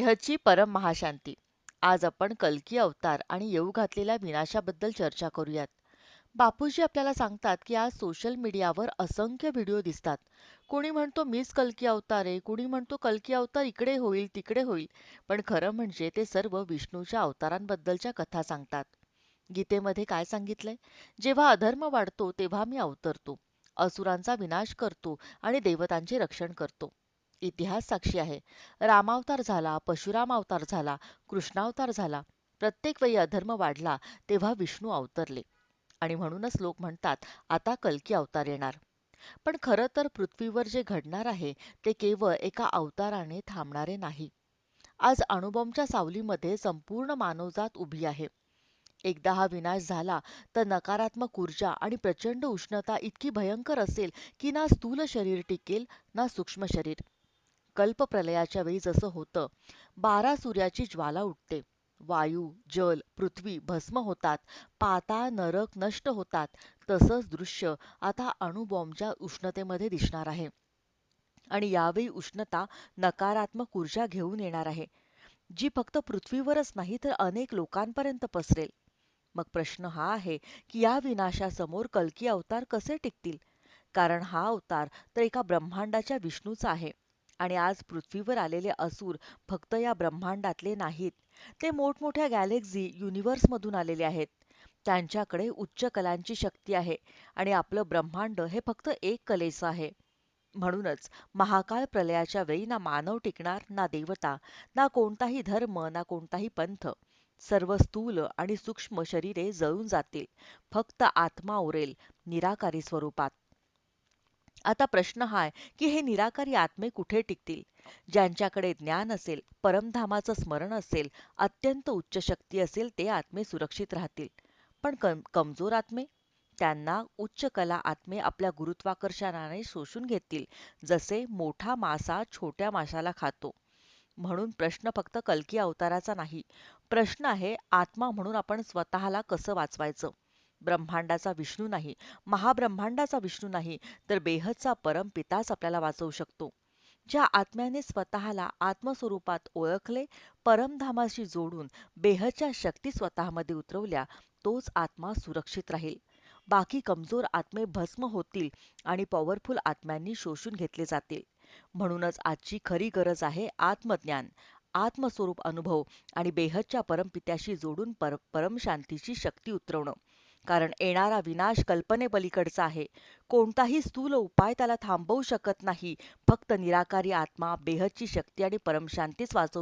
ह्याची परम महाशांती. आज आपण कल्की अवतार आणि येऊ घातलेल्या विनाशाबद्दल चर्चा करूयात. बापूजी आपल्याला सांगतात की आज सोशल मीडियावर असंख्य व्हिडिओ दिसतात. कोणी म्हणतो मीच कल्की अवतार आहे, कोणी म्हणतो कल्की अवतार इकडे होईल तिकडे होईल. पण खरं म्हणजे ते सर्व विष्णूच्या अवतारांबद्दलच्या कथा सांगतात. गीतेमध्ये काय सांगितलंय? जेव्हा अधर्म वाढतो तेव्हा मी अवतरतो, असुरांचा विनाश करतो आणि देवतांचे रक्षण करतो. इतिहास साक्षी आहे. रामावतार झाला, परशुराम अवतार झाला, कृष्णावतार झाला. प्रत्येक वेळी अधर्म वाढला तेव्हा विष्णू अवतरले. आणि म्हणूनच लोक म्हणतात आता कल्की अवतार येणार. पण खरं तर पृथ्वीवर जे घडणार आहे ते केवळ एका अवताराने थांबणारे नाही. आज अणुबॉम्बच्या सावलीमध्ये संपूर्ण मानवजात उभी आहे. एकदा हा विनाश झाला तर नकारात्मक ऊर्जा आणि प्रचंड उष्णता इतकी भयंकर असेल की ना स्थूल शरीर टिकेल ना सूक्ष्म शरीर. कल्पप्रलयाच्या वेळी जसं होतं, 12 सूर्याची ज्वाला उठते, वायू, जल, पृथ्वी भस्म होतात, पाताळ नरक नष्ट होतात, तसंच दृश्य आता अणुबॉम्बच्या उष्णतेमध्ये दिसणार आहे. आणि यावेळी उष्णता नकारात्मक ऊर्जा घेऊन येणार आहे, जी फक्त पृथ्वीवरच नाही तर अनेक लोकांपर्यंत पसरेल. मग प्रश्न हा आहे की या विनाशासमोर कल्की अवतार कसे टिकतील? कारण हा अवतार तर एका ब्रह्मांडाच्या विष्णूचा आहे. आणि आज पृथ्वीवर आलेले असुर फक्त या ब्रह्मांडातले नाहीत. ते मोठमोठ्या गॅलेक्सी, युनिव्हर्समधून आलेले आहेत. त्यांच्याकडे उच्च कलांची शक्ती आहे आणि आपलं ब्रह्मांड हे फक्त एक कलेचं आहे. म्हणूनच महाकाल प्रलयाच्या वेळी ना मानव टिकणार, ना देवता, ना कोणताही धर्म, ना कोणताही पंथ. सर्व स्थूल आणि सूक्ष्म शरीरे जळून जातील. फक्त आत्मा उरेल, निराकारी स्वरूपात. आता प्रश्न हा आहे की हे निराकारी आत्मे कुठे टिकतील? ज्यांच्याकडे ज्ञान असेल, परमधामाचं स्मरण असेल, अत्यंत उच्च शक्ती असेल ते आत्मे सुरक्षित राहतील. पण कमजोर आत्मे? त्यांना उच्च कला आत्मे आपल्या गुरुत्वाकर्षणाने शोषून घेतील, जसे मोठा मासा छोट्या माशाला खातो. म्हणून प्रश्न फक्त कल्की अवताराचा नाही. प्रश्न आहे आत्मा म्हणून आपण स्वतःला कसं वाचवायचं? ब्रह्मांडाचा विष्णू नाही, महाब्रह्मांडाचा विष्णू नाही, तर बेहदचा परमपिताच आपल्याला वाचवू शकतो. ज्या आत्म्याने स्वतःला आत्मस्वरूपात ओळखले, परमधामाशी जोडून बेहदच्या शक्ती स्वतःमध्ये उतरवल्या, तोच आत्मा सुरक्षित राहील. बाकी कमजोर आत्मे भस्म होतील आणि पॉवरफुल आत्म्यांनी शोषून घेतले जातील. म्हणूनच आजची खरी गरज आहे आत्मज्ञान, आत्मस्वरूप अनुभव आणि बेहदच्या परमपित्याशी जोडून परमशांतीची शक्ती उतरवणं. कारण येणारा विनाश कल्पनेपलीकडचा आहे. कोणताही स्थूल उपाय त्याला थांबवू शकत नाही. फक्त निराकारी आत्मा, बेहदची शक्ती आणि परमशांतीच वाचवू